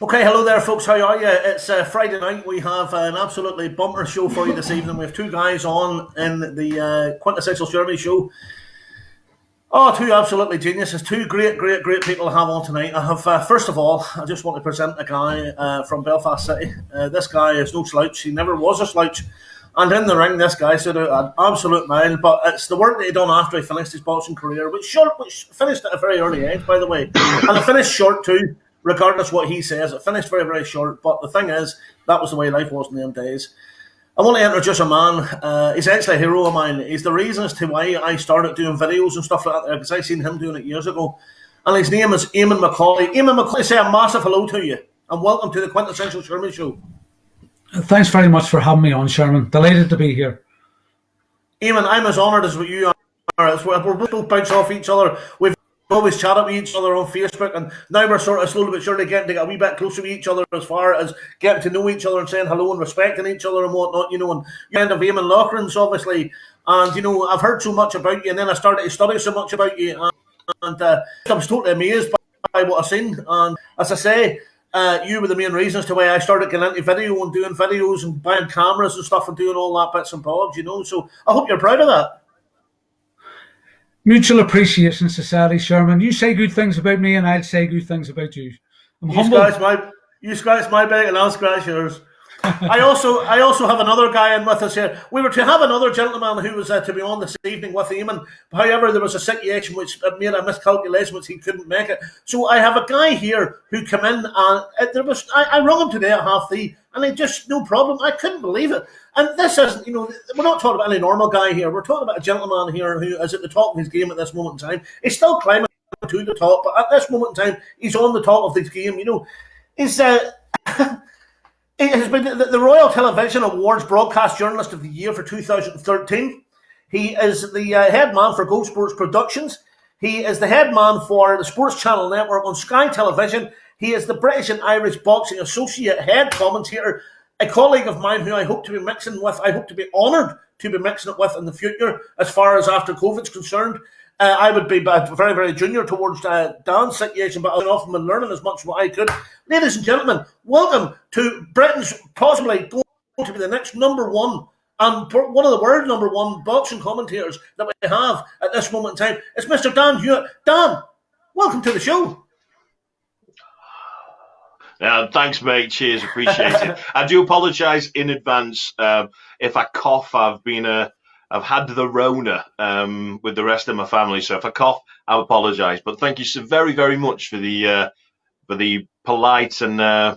Okay, hello there, folks. How are you? It's Friday night. We have an absolutely bumper show for you this evening. We have two guys on in the Quintessential Sherman show. Oh, two absolutely geniuses. Two great people to have on tonight. I have, first of all, I just want to present a guy from Belfast City. This guy is no slouch. He never was a slouch. And in the ring, this guy stood out an absolute mile. But it's the work that he done after he finished his boxing career, which finished at a very early age, by the way. And it finished short too. Regardless what he says, it finished very short. But the thing is, that was the way life was in them days. I want to introduce a man. He's actually a hero of mine. He's the reason as to why I started doing videos and stuff like that, because I seen him doing it years ago. And his name is Eamon Mcauley. Eamon Mcauley, say a massive hello to you, and welcome to the Quintessential Sherman show. Thanks very much for having me on, Sherman. Delighted to be here. Eamon, I'm as honoured as what you are. We're both bounce off each other. We've always chatted with each other on Facebook, and now we're sort of slowly but surely getting to get a wee bit closer to each other as far as getting to know each other and saying hello and respecting each other and whatnot, and you end up Eamon Loughran's obviously, and I've heard so much about you, and then I started to study so much about you, and I was totally amazed by what I've seen. And as I say, you were the main reason as to why I started getting into video and doing videos and buying cameras and stuff and doing all that bits and bobs, so I hope you're proud of that. Mutual Appreciation Society, Sherman. You say good things about me and I'll say good things about you. I'm humble. You scratch my back and I'll scratch yours. I also have another guy in with us here. We were to have another gentleman who was to be on this evening with Eamon. However, there was a situation which made a miscalculation, which he couldn't make it. So I have a guy here who came in, and I rung him today at 3:30, and he just no problem. I couldn't believe it. And this isn't, we're not talking about any normal guy here. We're talking about a gentleman here who is at the top of his game at this moment in time. He's still climbing to the top, but at this moment in time, he's on the top of his game. He's It has been the Royal Television Awards Broadcast Journalist of the Year for 2013. He is the head man for Go Sports Productions. He is the head man for the Sports Channel Network on Sky Television. He is the British and Irish Boxing Associate head commentator, a colleague of mine who I hope to be mixing with. I hope to be honoured to be mixing it with in the future as far as after COVID's concerned. I would be very junior towards Dan's situation, but I've often been learning as much as what I could. Ladies and gentlemen, welcome to Britain's possibly going to be the next number one and one of the world's number one boxing commentators that we have at this moment in time. It's Mr. Dan Hewitt. Dan, welcome to the show. Thanks, mate. Cheers, appreciate it. I do apologise in advance if I cough. I've had the Rona with the rest of my family, so if I cough, I apologise. But thank you so very much for the polite and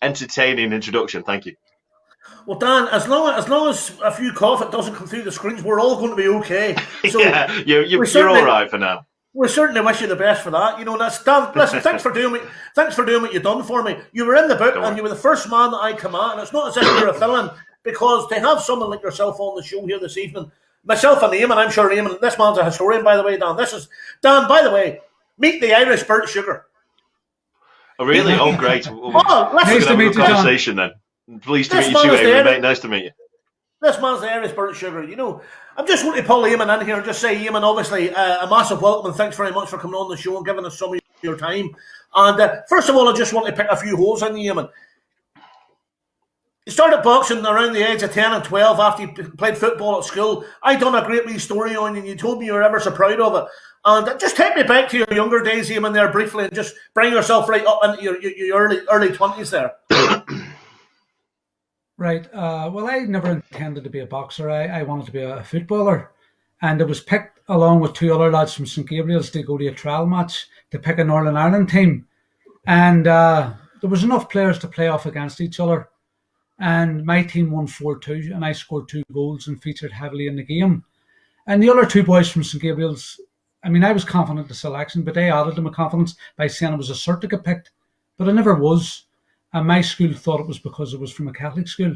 entertaining introduction. Thank you. Well, Dan, as long as if you cough, it doesn't come through the screens, we're all going to be okay. So yeah, you're all right for now. We certainly wish you the best for that. That's Dan. Listen, thanks for doing what you've done for me. You were in the book, and you were the first man that I come at, and it's not as if you're a villain. Because to have someone like yourself on the show here this evening, myself and Eamon, I'm sure Eamon, this man's a historian, by the way, Dan. Dan, by the way, meet the Irish burnt sugar. Oh, really? Oh, great. Nice to meet you, conversation John. Then. Pleased to meet you too, Eamon, mate. Nice to meet you. This man's the Irish burnt sugar. I'm just going to pull Eamon in here and just say, Eamon, obviously, a massive welcome and thanks very much for coming on the show and giving us some of your time. And first of all, I just want to pick a few holes in you, Eamon. You started boxing around the age of 10 and 12 after you played football at school. I done a great wee story on you and you told me you were ever so proud of it. And just take me back to your younger days, Eamon, there briefly, and just bring yourself right up into your early 20s there. Right. Well, I never intended to be a boxer. I wanted to be a footballer. And I was picked along with two other lads from St. Gabriel's to go to a trial match to pick a Northern Ireland team. And there was enough players to play off against each other. And my team won 4-2, and I scored 2 goals and featured heavily in the game. And the other two boys from St. Gabriel's, I was confident in the selection, but they added to my confidence by saying I was a cert to get picked. But I never was. And my school thought it was because it was from a Catholic school.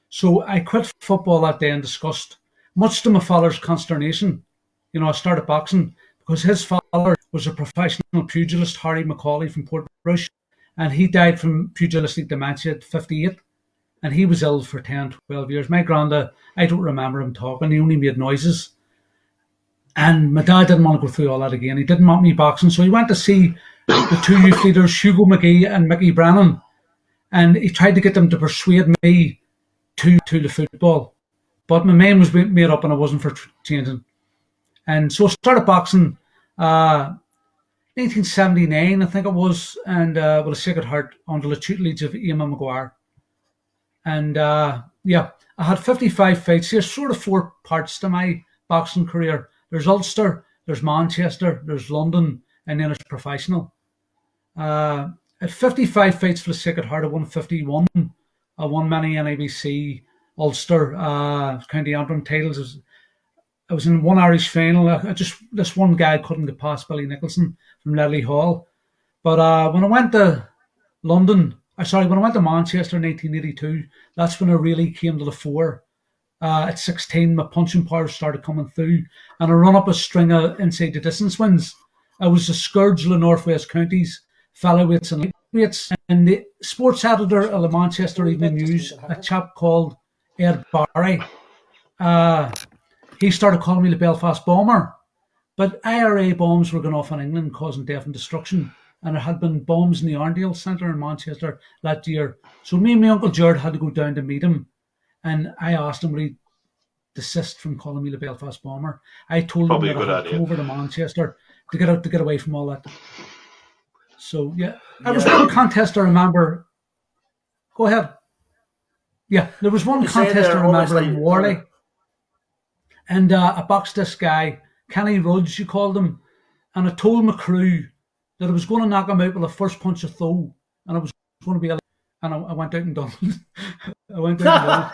So I quit football that day in disgust, much to my father's consternation. I started boxing because his father was a professional pugilist, Harry Mcauley from Portrush, and he died from pugilistic dementia at 58. And he was ill for 10, 12 years. My granddad, I don't remember him talking. He only made noises. And my dad didn't want to go through all that again. He didn't want me boxing. So he went to see the two youth leaders, Hugo McGee and Mickey Brennan. And he tried to get them to persuade me to the football. But my mind was made up and I wasn't for changing. And so I started boxing 1979, I think it was, and with a Sacred Heart under the tutelage of Eamon Mcauley. And I had 55 fights. There's sort of four parts to my boxing career. There's Ulster, there's Manchester, there's London, and then there's professional. At 55 fights for the Sacred Heart, I won 51. I won many NIBC, Ulster, County Antrim titles. I was in one Irish final. This one guy couldn't get past Billy Nicholson from Ledley Hall. But when I went to when I went to Manchester in 1982, that's when I really came to the fore. At 16, my punching power started coming through, and I run up a string of inside the distance wins. I was the scourge of the Northwest counties, featherweights and lightweights. And the sports editor of the Manchester Evening News, a chap called Ed Barry, he started calling me the Belfast Bomber. But IRA bombs were going off in England, causing death and destruction. And there had been bombs in the Arndale Centre in Manchester that year. So me and my Uncle Jared had to go down to meet him. And I asked him would he desist from calling me the Belfast Bomber. I told him that I had to come over to Manchester to get away from all that. So yeah, there was one contest I remember. Go ahead. Yeah, there was one contest I remember in Warley, and I boxed this guy, Kenny Rudge, you called him, and I told my crew that I was going to knock him out with the first punch of throw, and I was going to be, and I went out and done it. I went out and done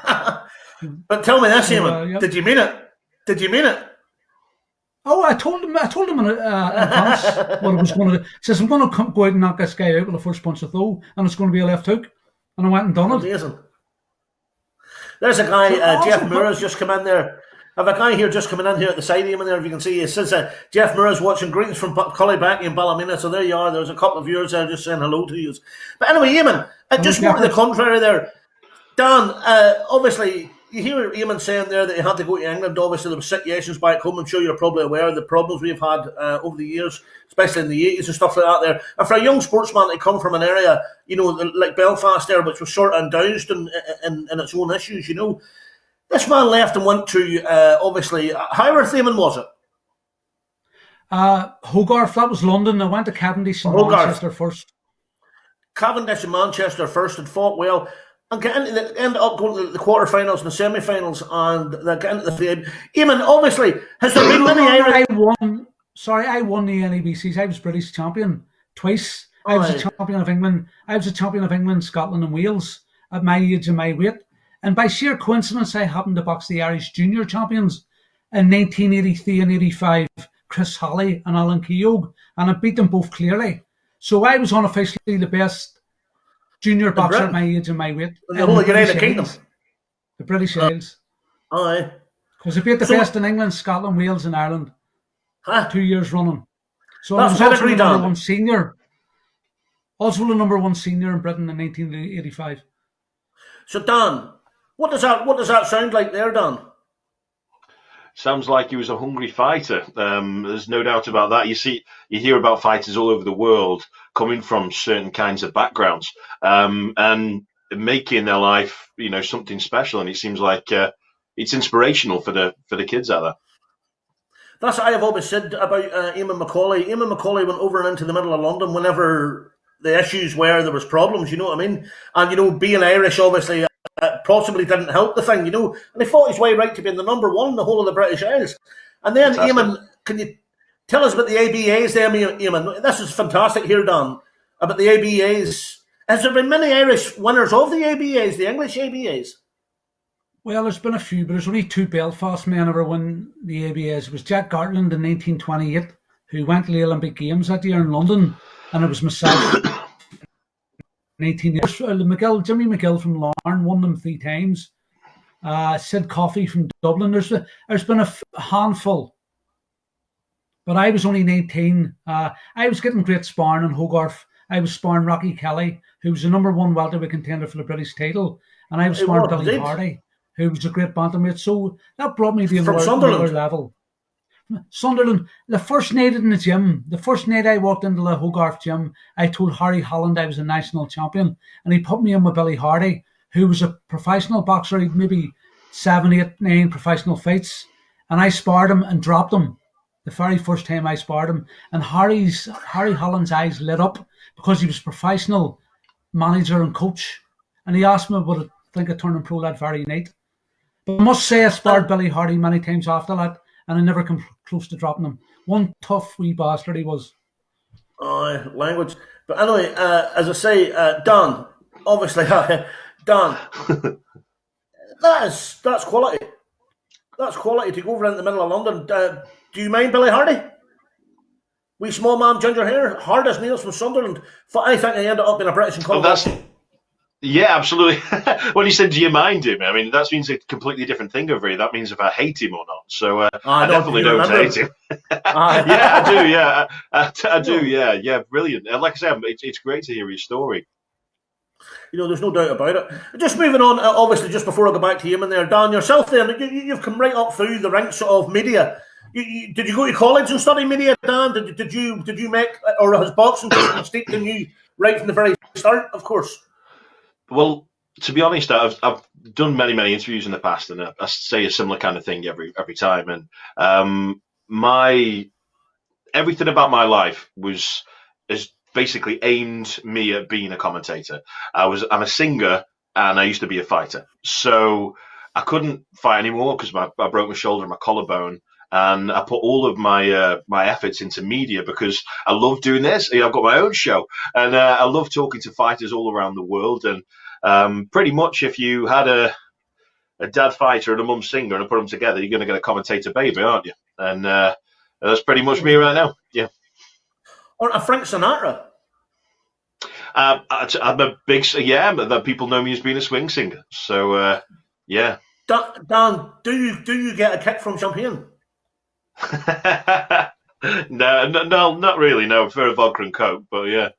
it. But tell me this, Eamon, yep. Did you mean it? Did you mean it? Oh, I told him in advance what I was going to do. He says, I'm going to go out and knock this guy out with the first punch of throw, and it's going to be a left hook. And I went and done it. Amazing. There's a guy, Jeff Moore just come in there. I have a guy here just coming in here at the side of him there, if you can see. It says Jeff Moore watching. Greetings from Cullyback in Ballymena. So there you are. There's a couple of viewers there just saying hello to you. But anyway, Eamon, just more to the contrary there. Dan, obviously, you hear Eamon saying there that he had to go to England. Obviously, there were situations back home. I'm sure you're probably aware of the problems we've had over the years, especially in the 80s and stuff like that there. And for a young sportsman to come from an area, like Belfast there, which was sort of doused in its own issues, this man left and went to, obviously, how earth, Eamon, was it? Hogarth, that was London. I went to Cavendish and Manchester first. Cavendish and Manchester first and fought well. And ended up going to the quarterfinals and the semi-finals, and they get into the field. Eamon, obviously, has there been many Irish... I won the NEBCs. I was British champion twice. I was a champion of England. I was a champion of England, Scotland and Wales at my age and my weight. And by sheer coincidence, I happened to box the Irish junior champions in 1983 and 85, Chris Halley and Alan Keogh, and I beat them both clearly. So I was unofficially the best junior boxer at my age and my weight. In the whole United Kingdom. The British Isles. Aye. Because I beat the best in England, Scotland, Wales and Ireland. 2 years running. So I was also the number one senior. Also the number one senior in Britain in 1985. So Dan, what does that sound like there, Dan? Sounds like he was a hungry fighter. There's no doubt about that. You hear about fighters all over the world coming from certain kinds of backgrounds and making their life, something special. And it seems like it's inspirational for the kids out there. That's what I have always said about Eamon Mcauley. Eamon Mcauley went over and into the middle of London whenever the issues were, there was problems, you know what I mean? And, being Irish, obviously, possibly didn't help the thing, and he fought his way right to being the number one in the whole of the British Isles. And then, Eamon, can you tell us about the ABAs there, Eamon? This is fantastic here, Dan, about the ABAs. Has there been many Irish winners of the ABAs, the English ABAs? Well, there's been a few, but there's only two Belfast men ever won the ABAs. It was Jack Gartland in 1928, who went to the Olympic Games that year in London, and it was myself. 18 years. Jimmy McGill from Larne won them 3 times. Sid Coffey from Dublin. There's been a handful, but I was only 19. I was getting great sparring in Hogarth. I was sparring Rocky Kelly, who was the number one welterweight contender for the British title, and I was sparring Billy Hardy, who was a great bantamweight. So that brought me to another level. Sunderland, the first night in the gym, the first night I walked into the Hogarth gym, I told Harry Holland I was a national champion, and he put me in with Billy Hardy, who was a professional boxer. He'd maybe 7, 8, 9 professional fights, and I sparred him and dropped him the very first time I sparred him. And Harry Holland's eyes lit up because he was professional manager and coach, and he asked me would I think of turning pro that very night. But I must say I sparred Billy Hardy many times after that, and I never come close to dropping him. One tough wee bastard he was. Language. But anyway, as I say, Dan, obviously, Dan, that's quality. That's quality to go over in the middle of London. Do you mind Billy Hardy? Wee small man, ginger hair, hard as nails from Sunderland. I think I ended up in a British and Yeah, absolutely. When he said, do you mind him? I mean, that means a completely different thing over here. That means if I hate him or not. So I definitely don't hate him. Yeah, I do. Yeah, I do. Yeah, brilliant. And like I said, it's great to hear his story. There's no doubt about it. Just moving on, obviously, just before I go back to Eamon there, Dan, yourself there, you've come right up through the ranks of media. Did you go to college and study media, Dan? Did you make, or has boxing steeped in you right from the very start, of course? Well, to be honest, I've done many interviews in the past, and I say a similar kind of thing every time. And everything about my life is basically aimed me at being a commentator. I'm a singer, and I used to be a fighter, so I couldn't fight anymore because I broke my shoulder and my collarbone. And I put all of my efforts into media because I love doing this. I've got my own show, and I love talking to fighters all around the world. And pretty much, if you had a dad fighter and a mum singer and put them together, you're going to get a commentator baby, aren't you? And that's pretty much me right now. Yeah. Or a Frank Sinatra. I'm a big that people know me as being a swing singer. So yeah. Dan, do you get a kick from champagne? No, not really. No, for a vodka and coke, but yeah.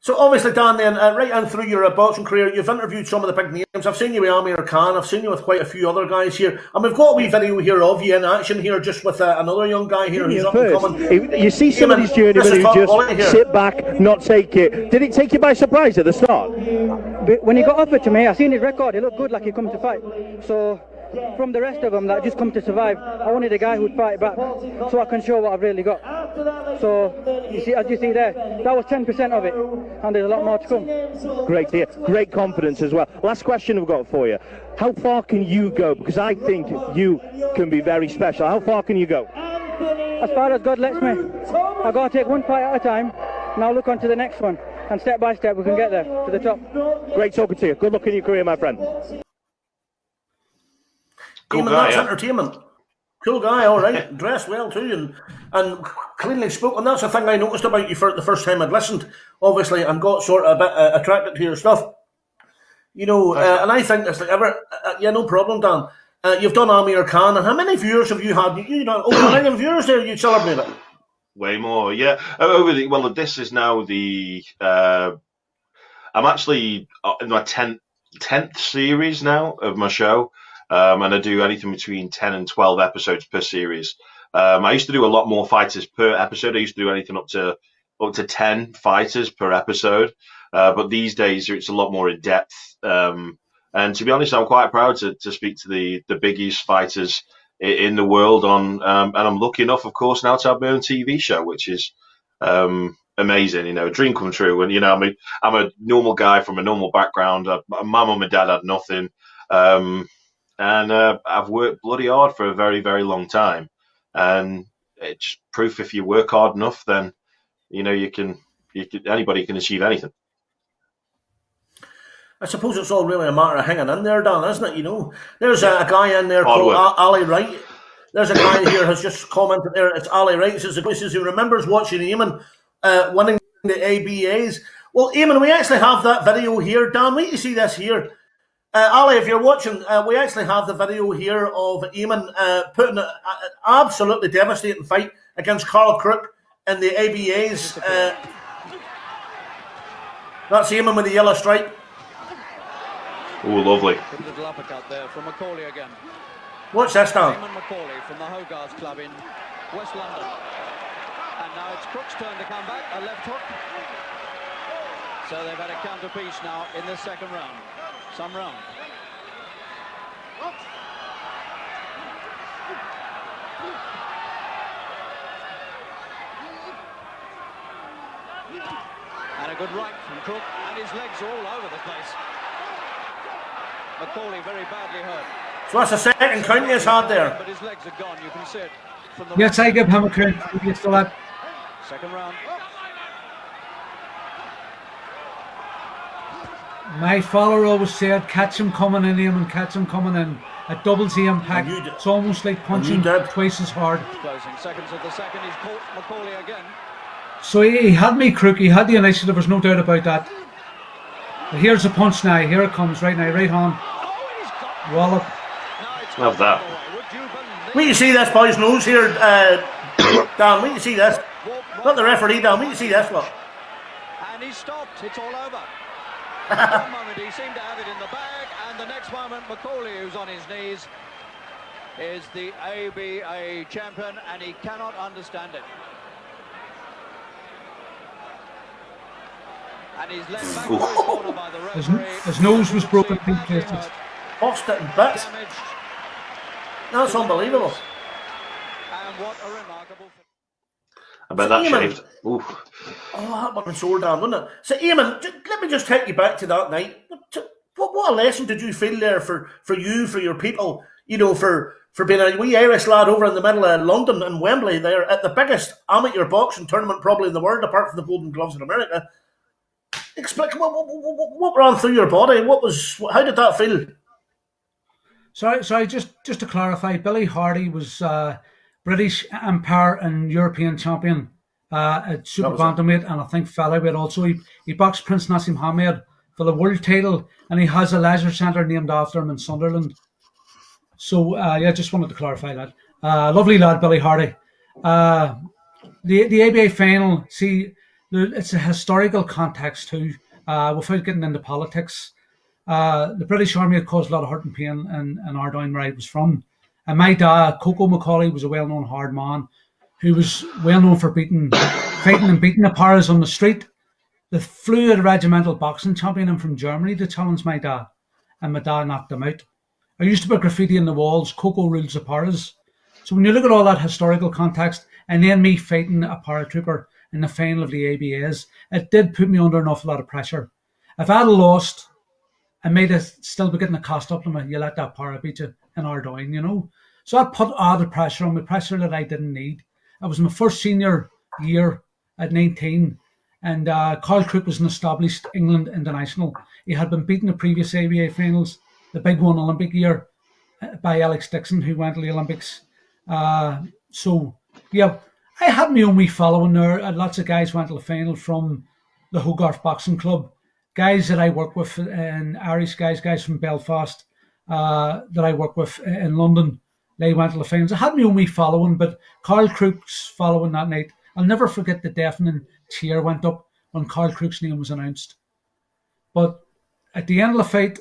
So obviously, Dan, then right on through your boxing career, you've interviewed some of the big names. I've seen you with Amir Khan. I've seen you with quite a few other guys here, and we've got a wee video here of you in action here, just with another young guy here who's up and coming. You see some of these journeymen who just sit back, not take it. Did it take you by surprise at the start? When he got offered to me, I seen his record. He looked good, like he come to fight. So from the rest of them that just come to survive, I wanted a guy who'd fight back, so I can show what I've really got. So you see, as you see there, that was 10% of it, and there's a lot more to come. Great to hear. Great confidence as well. Last question I've got for you: how far can you go? Because I think you can be very special. How far can you go? As far as God lets me. I've got to take one fight at a time. Now look on to the next one, and step by step we can get there to the top. Great talking to you. Good luck in your career, my friend. Cool Eamon, guy, that's yeah. entertainment. Cool guy, all right. Dressed well too, and cleanly spoken. That's the thing I noticed about you for the first time I'd listened, obviously, and got sort of a bit attracted to your stuff. And I think it's like ever. No problem, Dan. You've done Amir Khan, and how many viewers have you had? Over 1 million viewers there. You celebrate it. Way more, yeah. This is now the. I'm actually in my 10th series now of my show. And I do anything between 10 and 12 episodes per series. I used to do a lot more fighters per episode. I used to do anything up to 10 fighters per episode. But these days it's a lot more in depth. And to be honest, I'm quite proud to speak to the biggest fighters in the world and I'm lucky enough, of course, now to have my own TV show, which is amazing. A dream come true. And I'm a normal guy from a normal background. My mum and dad had nothing. And I've worked bloody hard for a very, very long time. And it's just proof if you work hard enough, then, anybody can achieve anything. I suppose it's all really a matter of hanging in there, Dan, isn't it? There's a guy in there called Ali Wright. There's a guy here has just commented there. It's Ali Wright. Says he remembers watching Eamon winning the ABAs. Well, Eamon, we actually have that video here. Dan, wait to see this here. Ali, if you're watching, we actually have the video here of Eamon putting an absolutely devastating fight against Carl Crook in the ABAs. That's Eamon with the yellow stripe. Oh, lovely. Little uppercut there from Mcauley again. What's this, Dan? Eamon Mcauley from the Hogarth's Club in West London. And now it's Crook's turn to come back, a left hook. So they've had a counter piece now in the second round. Some round. And a good right from Crook, and his legs are all over the place. Mcauley very badly hurt. So that's the second count he's had there. But his legs are gone, you can see it from the Yes, I give him a count. Yes, to that. second round. My father always said, catch him coming in, Eamon, catch him coming in. It doubles the impact. And you did. It's almost like punching twice as hard. Closing seconds of the second, he's caught Mcauley again. So he had me crook, he had the initiative, there's no doubt about that. But here's the punch now, here it comes right now, right hand. Oh, he's got Wallop. Love that. Would you believe? We can see this boy's nose here, Dan. We can see this. Not the referee, Dan. We can see this. What? And he's stopped, it's all over. One moment he seemed to have it in the bag, and the next moment Mcauley, who's on his knees, is the ABA champion, and he cannot understand it. And he's led back to his corner by the referee. His nose was broken in places. Lost it in bits. Damaged, That's unbelievable. and what a remarkable... I bet that Eamon. shaved. Ooh. Oh, that would have been sore, Dan, wouldn't it? So, Eamon, let me just take you back to that night. What a lesson did you feel there for you, for your people, you know, for being a wee Irish lad over in the middle of London and Wembley there at the biggest amateur boxing tournament probably in the world, apart from the Golden Gloves in America. Explain what ran through your body. How did that feel? Sorry, just to clarify, Billy Hardy was British Empire and European champion at super bantamweight, and I think featherweight also. He boxed Prince Nassim Hamed for the world title, and he has a leisure centre named after him in Sunderland. So yeah, just wanted to clarify that. Lovely lad, Billy Hardy. The ABA final, see, it's a historical context too, without getting into politics. The British Army had caused a lot of hurt and pain in Ardoyne, where I was from. And my dad, Coco Mcauley, was a well-known hard man who was well-known for fighting and beating the paras on the street. They flew a regimental boxing champion in from Germany to challenge my dad, and my dad knocked him out. I used to put graffiti in the walls, Coco rules the paras. So when you look at all that historical context, and then me fighting a paratrooper in the final of the ABAs, it did put me under an awful lot of pressure. If I had lost, I might have still be getting a cost up to me. You let that para beat you in Ardoyne, you know. So that put added pressure on me, pressure that I didn't need. It was my first senior year at 19, and Carl Crook was an established England international. He had been beaten the previous ABA finals, the big one Olympic year, by Alex Dixon, who went to the Olympics. So, yeah, I had my own wee following there. Lots of guys went to the final from the Hogarth Boxing Club. Guys that I work with, and Irish guys from Belfast that I work with in London, they went to the finals. I had my own wee following, but Carl Crook's following that night, I'll never forget the deafening cheer went up when Carl Crook's name was announced. But at the end of the fight,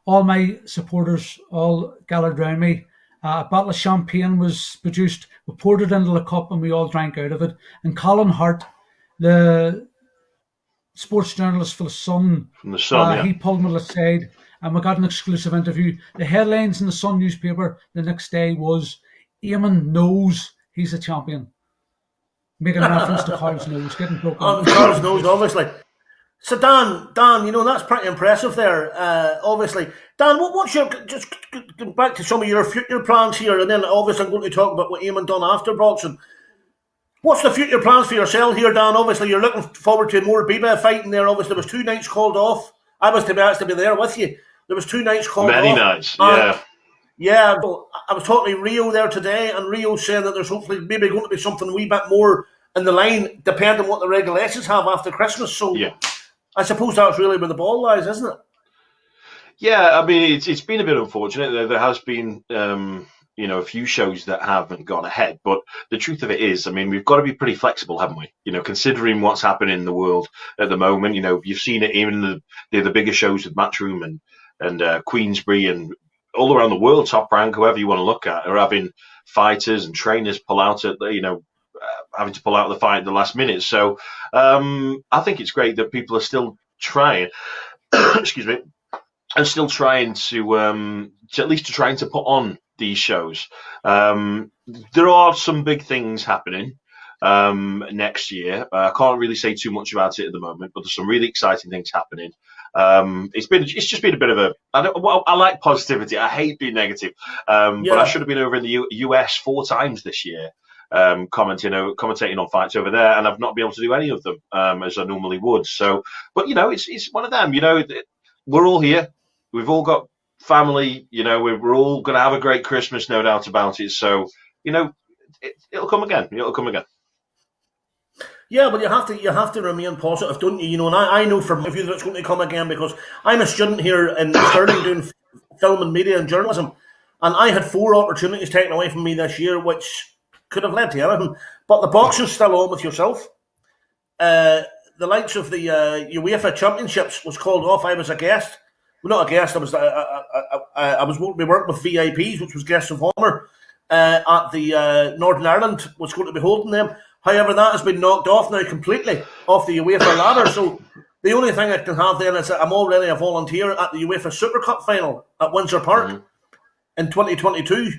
all my supporters all gathered around me. A bottle of champagne was produced. We poured it into the cup and we all drank out of it. And Colin Hart, the sports journalist for The Sun, he pulled me aside and we got an exclusive interview. The headlines in the Sun newspaper the next day was, Eamon knows he's a champion. Making reference to Carl's nose getting broken. Carl's nose, obviously. So Dan, you know, that's pretty impressive there, obviously. Dan, what's your, just going back to some of your future plans here, and then obviously I'm going to talk about what Eamon done after boxing. What's the future plans for yourself here, Dan? Obviously, you're looking forward to more BBA fighting there. Obviously, there was 2 nights called off. I was to be there with you. There was 2 nights called Many off. nights, yeah. Yeah, but I was talking to Rio there today, and Rio saying that there's hopefully maybe going to be something a wee bit more in the line, depending on what the regulations have after Christmas. So yeah. I suppose that's really where the ball lies, isn't it? Yeah, I mean, it's been a bit unfortunate. There has been, a few shows that haven't gone ahead. But the truth of it is, I mean, we've got to be pretty flexible, haven't we? You know, considering what's happening in the world at the moment. You know, you've seen it even in the bigger shows with Matchroom and Queensbury and all around the world, Top Rank, whoever you want to look at, are having fighters and trainers pull out at having to pull out the fight at the last minute. So I think it's great that people are still trying, excuse me, and still trying to at least trying to put on these shows. There are some big things happening next year. I can't really say too much about it at the moment, but there's some really exciting things happening. It's just been a bit of a. I like positivity. I hate being negative. But I should have been over in the US 4 times this year, commentating on fights over there, and I've not been able to do any of them as I normally would. So, but it's one of them. We're all here. We've all got family. We're all going to have a great Christmas, no doubt about it. So, it'll come again. It'll come again. Yeah, but you have to remain positive, don't you? And I know from you that it's going to come again, because I'm a student here in Stirling doing film and media and journalism, and I had 4 opportunities taken away from me this year, which could have led to anything. But the boxing's still on with yourself. The likes of the UEFA Championships was called off. I was a guest. Well, not a guest. I was working with VIPs, which was guests of honour at the Northern Ireland. Was going to be holding them. However, that has been knocked off now completely off the UEFA ladder. So the only thing I can have then is that I'm already a volunteer at the UEFA Super Cup final at Windsor Park in 2022.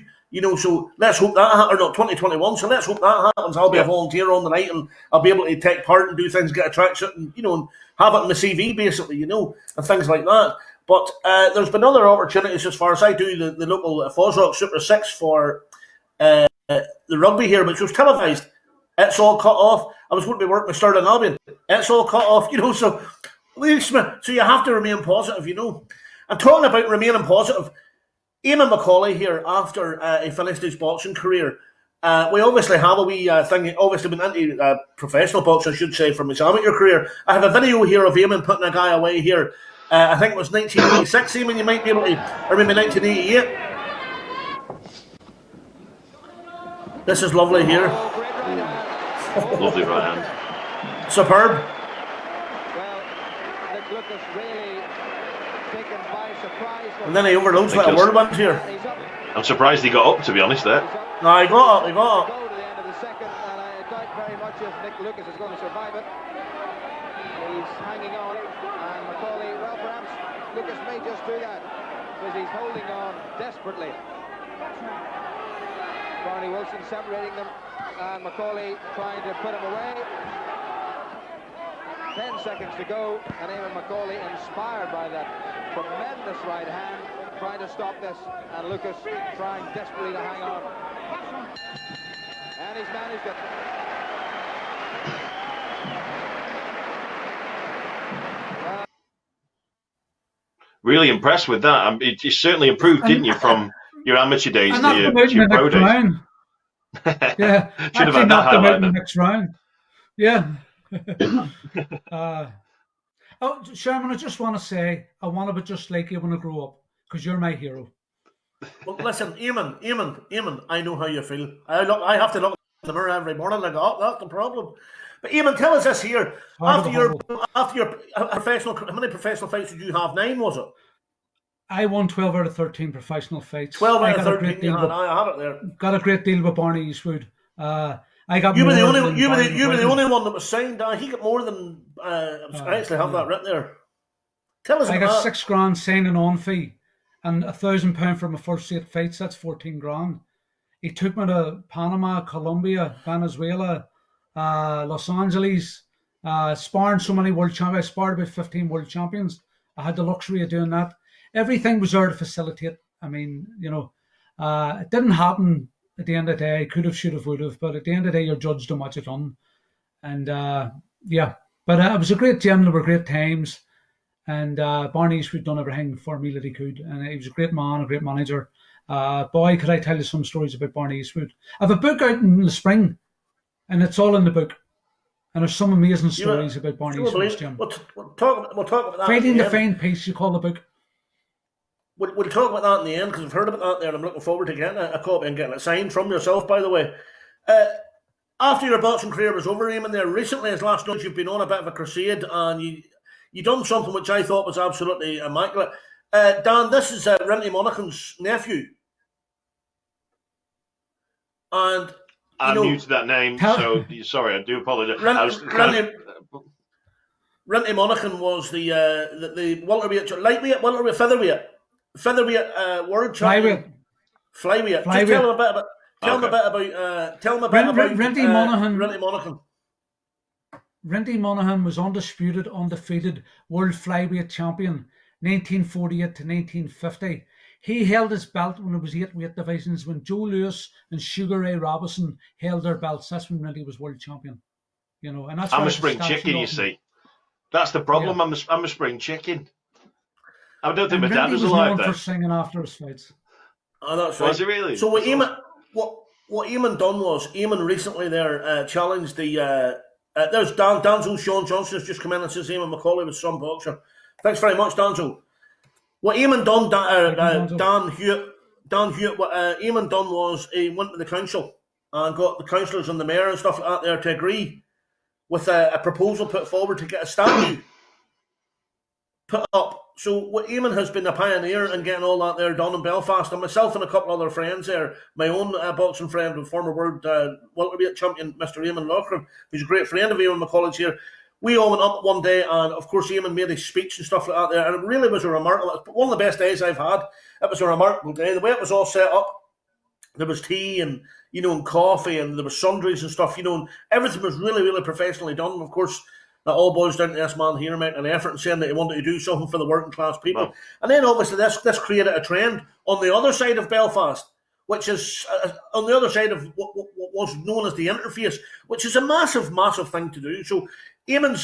So let's hope that happens, or not 2021. So let's hope that happens. I'll be a volunteer on the night, and I'll be able to take part and do things, get a tracksuit, and and have it in my CV basically, and things like that. But there's been other opportunities as far as I do the local Fosrock Super 6 for the rugby here, which was televised. It's all cut off. I was going to be working with Stirling Albion. It's all cut off, so you have to remain positive, And talking about remaining positive, Eamon Mcauley here, after he finished his boxing career, we obviously have a wee thing, obviously been into professional boxing, I should say, from his amateur career. I have a video here of Eamon putting a guy away here. I think it was 1986, Eamon, you might be able to, or maybe 1988. This is lovely here. Lovely right hand. Superb. Well, Nick Lucas really taken by surprise. And then he overloads like a whirlwind here. I'm surprised he got up, to be honest, there. No, he got up. Go to the end of the second, and I doubt very much if Nick Lucas is going to survive it. He's hanging on, and Mcauley, well, perhaps Lucas may just do that, because he's holding on desperately. Barney Wilson separating them, and Mcauley trying to put him away. 10 seconds to go, and Eamon Mcauley, inspired by that tremendous right hand, trying to stop this, and Lucas trying desperately to hang on. And he's managed it. Really impressed with that. You certainly improved, didn't you, from your amateur days to your pro days? Yeah, should have had that highlight in the next round. Yeah. Sherman, I just want to say, I want to be just like you when I grow up, because you're my hero. Well, listen, Eamon, I know how you feel. I have to look in the mirror every morning and go, that's the problem. But Eamon, tell us this here. After your professional, how many professional fights did you have? 9, was it? I won 12 out of 13 professional fights. 12 out of 13. I had it there. Got a great deal with Barney Eastwood. I got. You were the only one that was signed. He got more than. I actually have that written there. Tell us. I about got that. $6,000 signing on fee, and £1,000 for my first 8 fights. That's $14,000. He took me to Panama, Colombia, Venezuela, Los Angeles, sparring so many world champions. I sparred about 15 world champions. I had the luxury of doing that. Everything was there to facilitate. I mean, it didn't happen at the end of the day. Could have, should have, would have. But at the end of the day, you're judged on what you've done. And but it was a great gym. There were great times. And Barney Eastwood done everything for me that he could. And he was a great man, a great manager. Boy, could I tell you some stories about Barney Eastwood. I have a book out in the spring, and it's all in the book. And there's some amazing stories about Barney Eastwood's gym. We'll talk about that. Fighting the Fine Piece, you call the book. We'll talk about that in the end, because I've heard about that there, and I'm looking forward to getting a copy and getting it signed from yourself, by the way. After your boxing career was over, Eamon, there recently, as last night, you've been on a bit of a crusade, and you done something which I thought was absolutely immaculate. Dan, this is Rinty Monaghan's nephew. And I'm new to that name, so sorry, I do apologise. Rinty Monaghan was the welterweight, lightweight, welterweight, featherweight world champion. Flyweight. Just tell him a bit about. Tell him a bit about Rinty Monaghan. Rinty Monaghan. Rinty Monaghan was undefeated world flyweight champion, 1948 to 1950. He held his belt when it was 8 weight divisions. When Joe Lewis and Sugar Ray Robinson held their belts, that's when Rinty was world champion. And that's. I'm a spring chicken, you see. That's the problem. Yeah. I'm a spring chicken. I don't think my dad was alive then. For singing after his fights. Oh, that's right. Was he really? So what Eamon done was Eamon recently there challenged the. There's Danzo Sean Johnson has just come in and says Eamon Mcauley was some boxer. Thanks very much, Danzo. What Eamon done, Dan Hewitt, what Eamon done was he went to the council and got the councillors and the mayor and stuff like that there to agree with a proposal put forward to get a statue put up. So what Eamon has been a pioneer in getting all that there done in Belfast, and myself and a couple other friends there, my own boxing friend and former world welterweight champion, Mr. Eamon Loughran, who's a great friend of Eamon Mcauley's here. We all went up one day, and of course Eamon made his speech and stuff like that there, and it really was one of the best days I've had. It was a remarkable day. The way it was all set up, there was tea and and coffee, and there was sundries and stuff, and everything was really, really professionally done. And of course, that all boils down to this man here making an effort and saying that he wanted to do something for the working class people. Wow. And then obviously this created a trend on the other side of Belfast, which is on the other side of what was known as the interface, which is a massive, massive thing to do. So Eamon,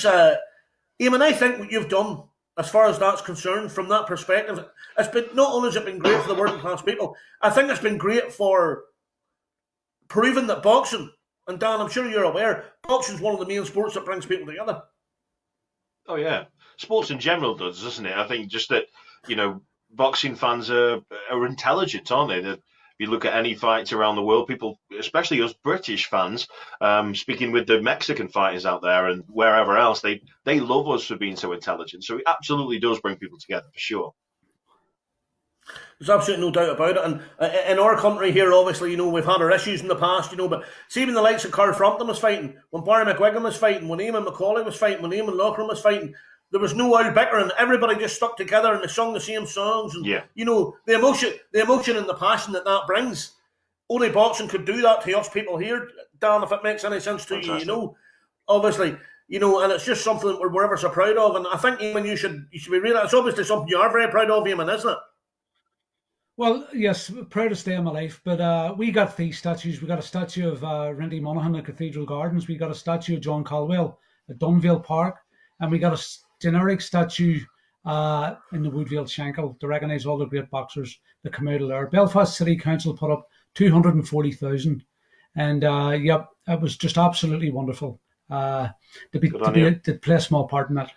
I think what you've done, as far as that's concerned, from that perspective, it's been, not only has it been great for the working class people, I think it's been great for proving that boxing, and Dan, I'm sure you're aware, boxing is one of the main sports that brings people together. Oh yeah, sports in general does, doesn't it? I think just that boxing fans are intelligent, aren't they? That if you look at any fights around the world, people, especially us British fans, speaking with the Mexican fighters out there and wherever else, they love us for being so intelligent. So it absolutely does bring people together for sure. There's absolutely no doubt about it. And in our country here, obviously, we've had our issues in the past, but see when the likes of Carl Frampton was fighting, when Barry McGuigan was fighting, when Eamon Mcauley was fighting, when Eamon Loughran was fighting, there was no old bickering. Everybody just stuck together and they sung the same songs. And, the emotion and the passion that brings, only boxing could do that to us people here, Dan, if it makes any sense to you, obviously. And it's just something that we're ever so proud of. And I think, Eamon, you should be real. It's obviously something you are very proud of, Eamon, isn't it? Well, yes, proudest day of my life. But we got these statues. We got a statue of Rinty Monaghan at Cathedral Gardens. We got a statue of John Caldwell at Dunvale Park. And we got a generic statue in the Woodvale Shankill to recognise all the great boxers that come out of there. Belfast City Council put up 240,000. And, it was just absolutely wonderful to play a small part in that.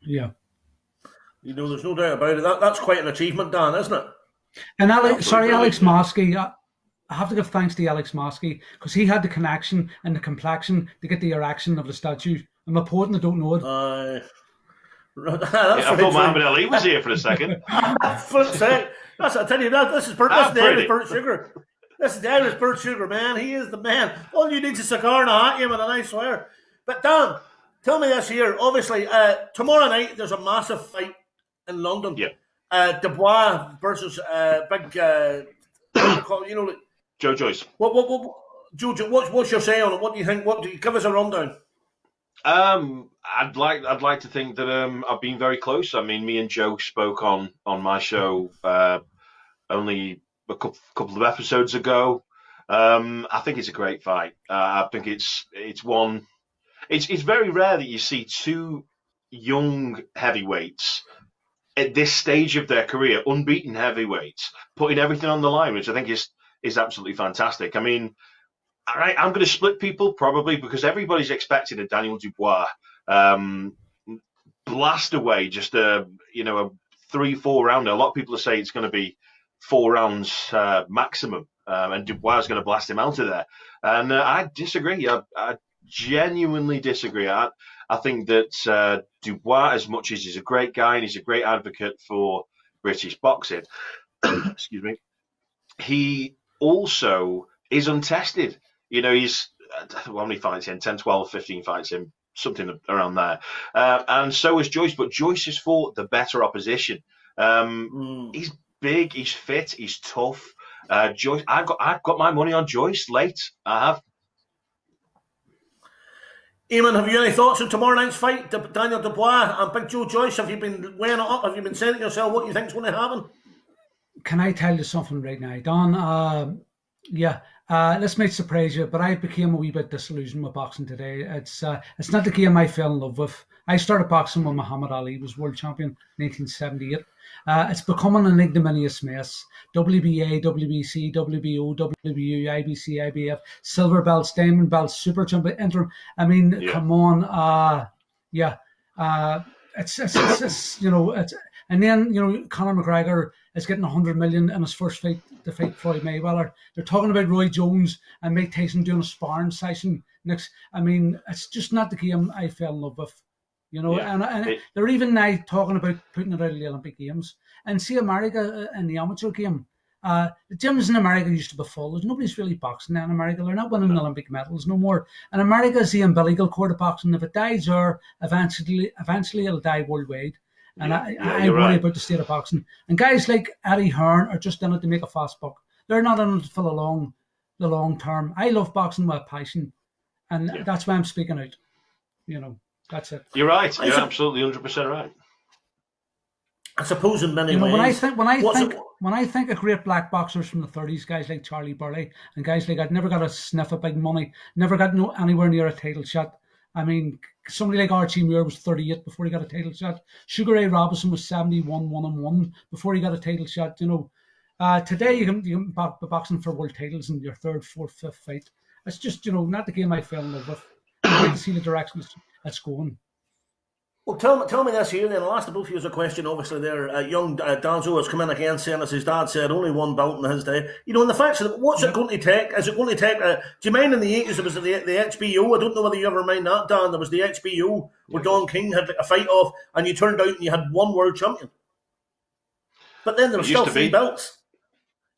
Yeah. There's no doubt about it. That's quite an achievement, Dan, isn't it? And Alex Moskey, I have to give thanks to Alex Moskey because he had the connection and the complexion to get the erection of the statue. I'm a poet and I don't know it. I thought Muhammad Ali was here for a second. Flip sake. I tell you that this is the Irish Burt Sugar. This is the Irish Burt Sugar, man. He is the man. All you need is a cigar and a hat, Eamon, and I swear. But Dan, tell me this here. Obviously, tomorrow night there's a massive fight in London. Yeah. Dubois versus big Joe Joyce. Joe, what's your say on it? What do you think? What do you give us a rundown? I'd like to think that I've been very close. I mean, me and Joe spoke on my show only a couple of episodes ago. I think it's a great fight. I think it's one. It's very rare that you see two young heavyweights at this stage of their career, unbeaten heavyweights, putting everything on the line, which I think is absolutely fantastic. I mean, I'm going to split people probably because everybody's expecting a Daniel Dubois blast away just a 3-4 rounder. A lot of people are saying it's going to be 4 rounds maximum, and Dubois is going to blast him out of there. And I disagree. I genuinely disagree. I think that Dubois, as much as he's a great guy and he's a great advocate for British boxing, excuse me, he also is untested. You know, he's how many fights in? 10, 12, 15 fights in, something around there. And so is Joyce, but Joyce has fought the better opposition. He's big, he's fit, he's tough. Joyce, I've got my money on Joyce late. I have. Eamon, have you any thoughts on tomorrow night's fight, Daniel Dubois and Big Joe Joyce? Have you been weighing it up? Have you been saying to yourself what you think is going to happen? Can I tell you something right now, Don? This might surprise you, but I became a wee bit disillusioned with boxing today. It's not the game I fell in love with. I started boxing when Muhammad Ali was world champion in 1978. It's becoming an ignominious mess. WBA, WBC, WBO, WBU, IBC, IBF, silver belts, diamond belts, super champion, interim. I mean, come on. It's you know, it's, and then, you know, Conor McGregor is getting 100 million in his first fight to fight Floyd Mayweather. They're talking about Roy Jones and Mike Tyson doing a sparring session next. I mean, it's just not the game I fell in love with. You know, and they're even now talking about putting it out of the Olympic Games. And see America in the amateur game. The gyms in America used to be full. There's nobody's really boxing now in America. They're not winning Olympic medals no more. And America is the umbilical cord of boxing. If it dies there, eventually it'll die worldwide. And I worry about the state of boxing. And guys like Eddie Hearn are just in it to make a fast buck. They're not in it for the long term. I love boxing with a passion. And that's why I'm speaking out. You know. That's it. You're right. You're absolutely 100% right. I suppose in many ways. When I think of great black boxers from the 30s, guys like Charlie Burley and guys like that, never got a sniff of big money, never got anywhere near a title shot. I mean, somebody like Archie Muir was 38 before he got a title shot. Sugar Ray Robinson was 71, 1-1 before he got a title shot. You know, today you can be boxing for world titles in your third, fourth, fifth fight. It's just, you know, not the game I fell in love with. I like to see the direction it's going. Well, tell me this here then. I'll ask the both of you a question. Obviously, there, young Danzo has come in again saying, as his dad said, only one belt in his day. You know, and the fact that what's it going to take? Is it going to take? Do you mind in the 80s there was the XBO? I don't know whether you ever mind that, Dan. There was the XBO where Don King had like a fight off, and you turned out and you had one world champion. But then there were still three belts.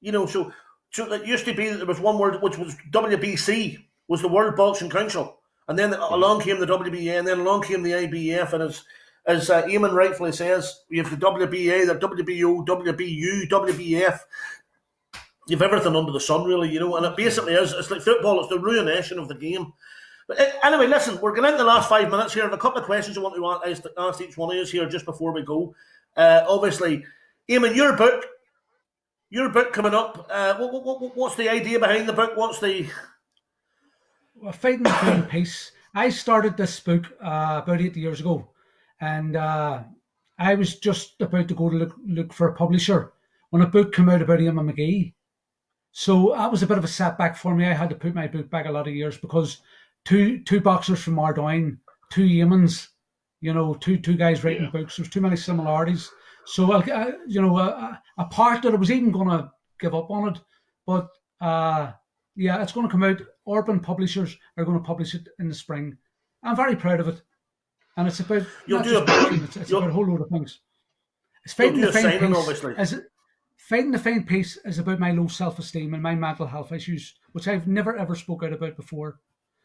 You know, so it used to be that there was one word which was WBC, was the World Boxing Council. And then along came the WBA, and then along came the IBF, and as Eamon rightfully says, you have the WBA, the WBO, WBU, WBF. You have everything under the sun, really, you know, and it basically is, it's like football, it's the ruination of the game. But anyway, listen, we're getting into the last 5 minutes here, and a couple of questions I want to ask each one of us here just before we go. Obviously, Eamon, your book coming up, what's the idea behind the book? What's the... Fighting Between Peace. I started this book about 8 years ago, and I was just about to go to look for a publisher when a book came out about Eamon McGee. So that was a bit of a setback for me. I had to put my book back a lot of years because two boxers from Ardoyne, two Eamons, you know, two guys writing books. There's too many similarities. So you know, a part that I was even going to give up on it, but it's going to come out. Urban publishers are going to publish it in the spring. I'm very proud of it, and it's about it's about a whole load of things. It's fighting the faint peace is about my low self-esteem and my mental health issues, which I've never ever spoke out about before.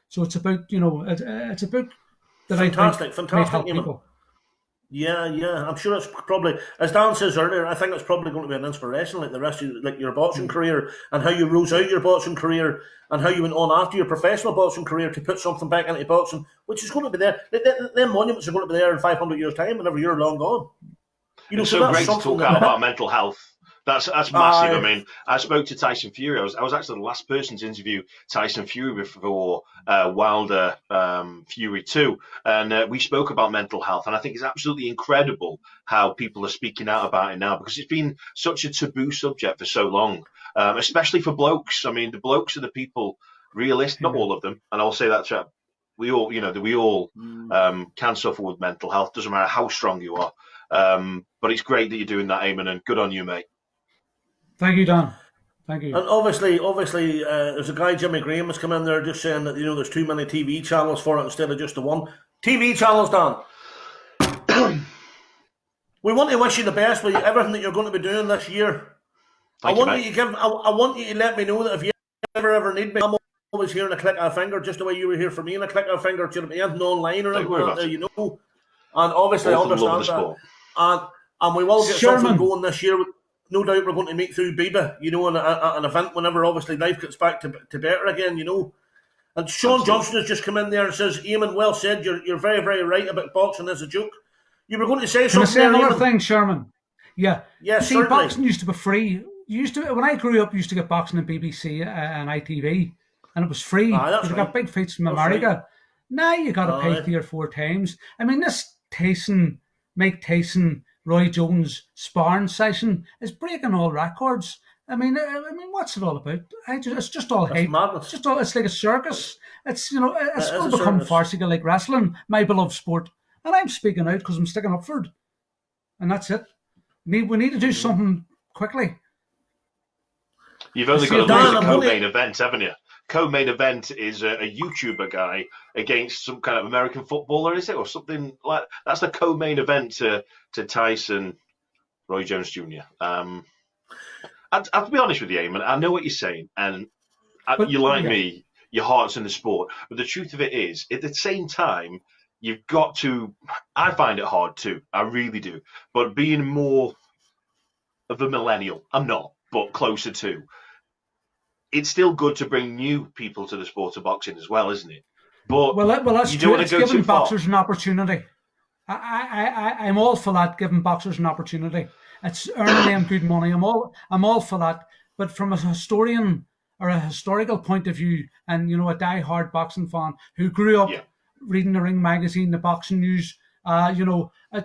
So it's about, you know, it's a book that fantastic, I think might help people. Yeah, I'm sure it's probably, as Dan says earlier, I think it's probably going to be an inspiration, like the rest of your boxing career and how you rose out your boxing career and how you went on after your professional boxing career to put something back into boxing, which is going to be there. Them monuments are going to be there in 500 years' time whenever you're long gone. You know, it's so great to talk about mental health. That's massive. I mean, I spoke to Tyson Fury. I was actually the last person to interview Tyson Fury before Wilder Fury 2. And we spoke about mental health. And I think it's absolutely incredible how people are speaking out about it now, because it's been such a taboo subject for so long, especially for blokes. I mean, the blokes are the people, not all of them. And I'll say that we all, you know, we all can suffer with mental health. Doesn't matter how strong you are. But it's great that you're doing that, Eamon, and good on you, mate. Thank you, Don. Thank you. And obviously, there's a guy, Jimmy Graham, has come in there just saying that, you know, there's too many TV channels for it instead of just the one. TV channels, Dan. We want to wish you the best with everything that you're going to be doing this year. I want you to let me know that if you ever need me, I'm always here in a click of a finger, just the way you were here for me in a click of a finger. You know, anything online or anything, you know. And obviously, I understand that. And we will get Sherman. something going this year. No doubt we're going to meet through BIBA, you know, an event whenever obviously life gets back to better again, you know. And Sean Johnson has just come in there and says, Eamon, well said, you're very, very right about boxing as a joke. You were going to say something. Can I say another thing, Sherman? Yeah. Yes, see, boxing used to be free. When I grew up, you used to get boxing on BBC and ITV, and it was free. You got big fights from America. Right. Now you got to pay 3 or 4 times. I mean, this Mike Tyson, Roy Jones sparring session is breaking all records. I mean, what's it all about? It's just all hate. It's like a circus. It's it's going to become farcical like wrestling, my beloved sport. And I'm speaking out because I'm sticking up for it, and that's it. We need to do something quickly. You've only got to look at the co-main event, haven't you? Co-main event is a YouTuber guy against some kind of American footballer, is it, or something like that? That's the co-main event to Tyson, Roy Jones Jr. I have to be honest with you, Eamon. I know what you're saying, and you like me, your heart's in the sport. But the truth of it is, at the same time, you've got to. I find it hard too. I really do. But being more of a millennial, I'm not, but closer to. It's still good to bring new people to the sport of boxing as well, isn't it? But that's true. It's giving boxers an opportunity. I'm all for that. Giving boxers an opportunity. It's earning them good money. I'm all for that. But from a historian or a historical point of view, and a die-hard boxing fan who grew up reading the Ring magazine, the boxing news, I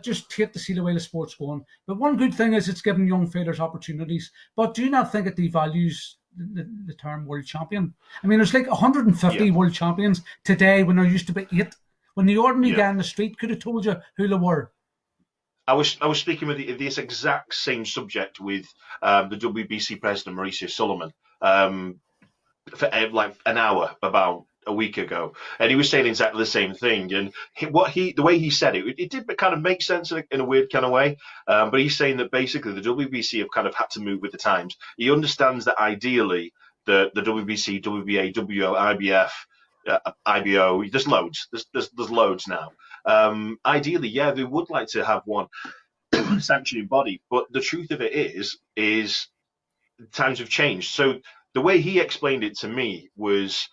just hate to see the way the sport's going. But one good thing is it's giving young fighters opportunities. But do not think it devalues the term world champion. I mean, there's like 150 world champions today when there used to be 8. When the ordinary guy in the street could have told you who they were. I was speaking with this exact same subject with the WBC president Mauricio Sullivan for like an hour about a week ago, and he was saying exactly the same thing. And the way he said it did kind of make sense in a weird kind of way. But he's saying that basically the WBC have kind of had to move with the times. He understands that ideally the WBC, WBA, WO, IBF, IBO, there's loads. There's loads now. Ideally, they would like to have one sanctioning body, but the truth of it is times have changed. So the way he explained it to me was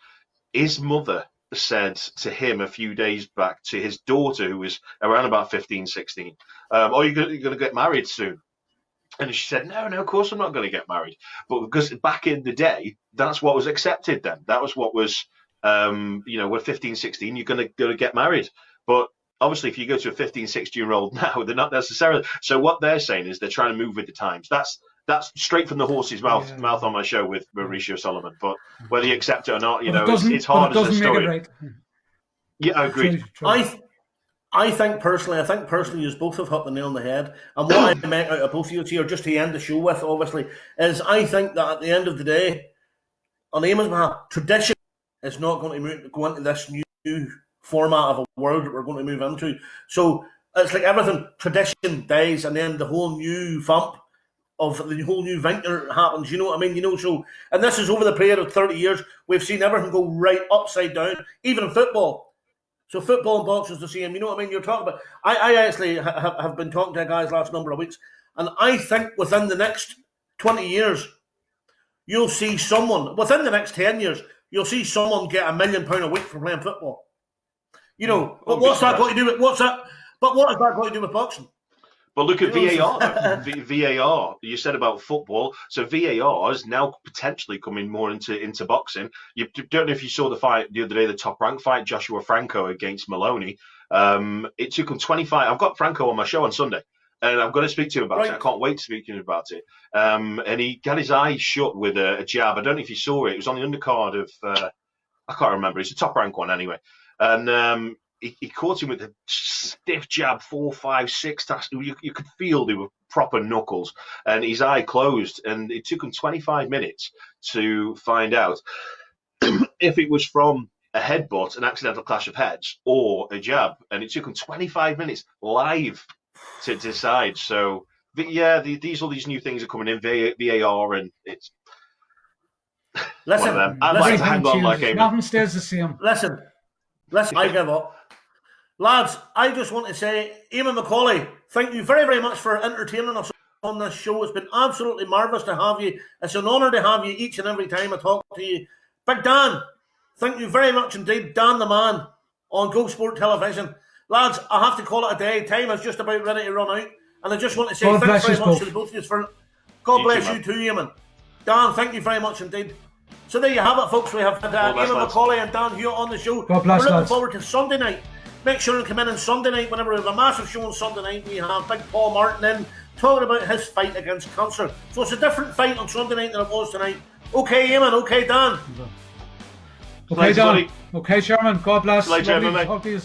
his mother said to him a few days back to his daughter, who was around about 15, 16, you're going to get married soon. And she said, no, of course I'm not going to get married. But because back in the day, that's what was accepted then. That was what was, we're 15, 16, you're going to get married. But obviously, if you go to a 15, 16-year-old now, they're not necessarily. So what they're saying is they're trying to move with the times. That's straight from the horse's mouth on my show with Mauricio Sullivan. But whether you accept it or not, it's hard as a story. Right. Yeah, I agree. I think personally, you both have hit the nail on the head. And what I make out of both of you here, just to end the show with, obviously, is I think that at the end of the day, on Eamon's behalf, tradition is not going to go into this new format of a world that we're going to move into. So it's like everything, tradition dies, and then the whole new vamp of the whole new venture happens. You know what I mean? So, and this is over the period of 30 years, we've seen everything go right upside down, even in football. So football and boxing is the same. You know what I mean? You're talking about. I actually have been talking to guys last number of weeks, and I think within the next 20 years, you'll see someone within the next 10 years, you'll see someone get £1 million a week for playing football. But what's that got to do with what's that? But what has that got to do with boxing? But look at VAR. VAR. You said about football, so VAR is now potentially coming more into boxing. You don't know if you saw the fight the other day, the top rank fight, Joshua Franco against Maloney. It took him 25. I've got Franco on my show on Sunday, and I'm going to speak to him about it. I can't wait to speak to him about it. And he got his eyes shut with a jab. I don't know if you saw it. It was on the undercard of I can't remember. It's a top rank one anyway. And he caught him with a stiff jab, 4, 5, 6. You could feel they were proper knuckles, and his eye closed. And it took him 25 minutes to find out if it was from a headbutt, an accidental clash of heads, or a jab. And it took him 25 minutes live to decide. So, yeah, these all these new things are coming in, VAR, and it's one of them. I'd like to hang on like Eamon. Nothing stays the same. Listen, I give up. Lads, I just want to say, Eamon Mcauley, thank you very, very much for entertaining us on this show. It's been absolutely marvellous to have you. It's an honour to have you each and every time I talk to you. Big Dan, thank you very much indeed. Dan the man on Go Sport Television. Lads, I have to call it a day. Time is just about ready to run out. And I just want to say thanks very much to the both of you for... God bless you too, Eamon. Dan, thank you very much indeed. So there you have it, folks. We have had Eamon Mcauley and Dan Hewitt on the show. God bless, We're looking forward to Sunday night. Make sure and come in on Sunday night. Whenever we have a massive show on Sunday night, we have Big Paul Martin in talking about his fight against cancer. So it's a different fight on Sunday night than it was tonight. Okay, Eamon. Okay, Dan. Okay, Dan. Okay, Sherman. God bless. Like Lovely to talk to you.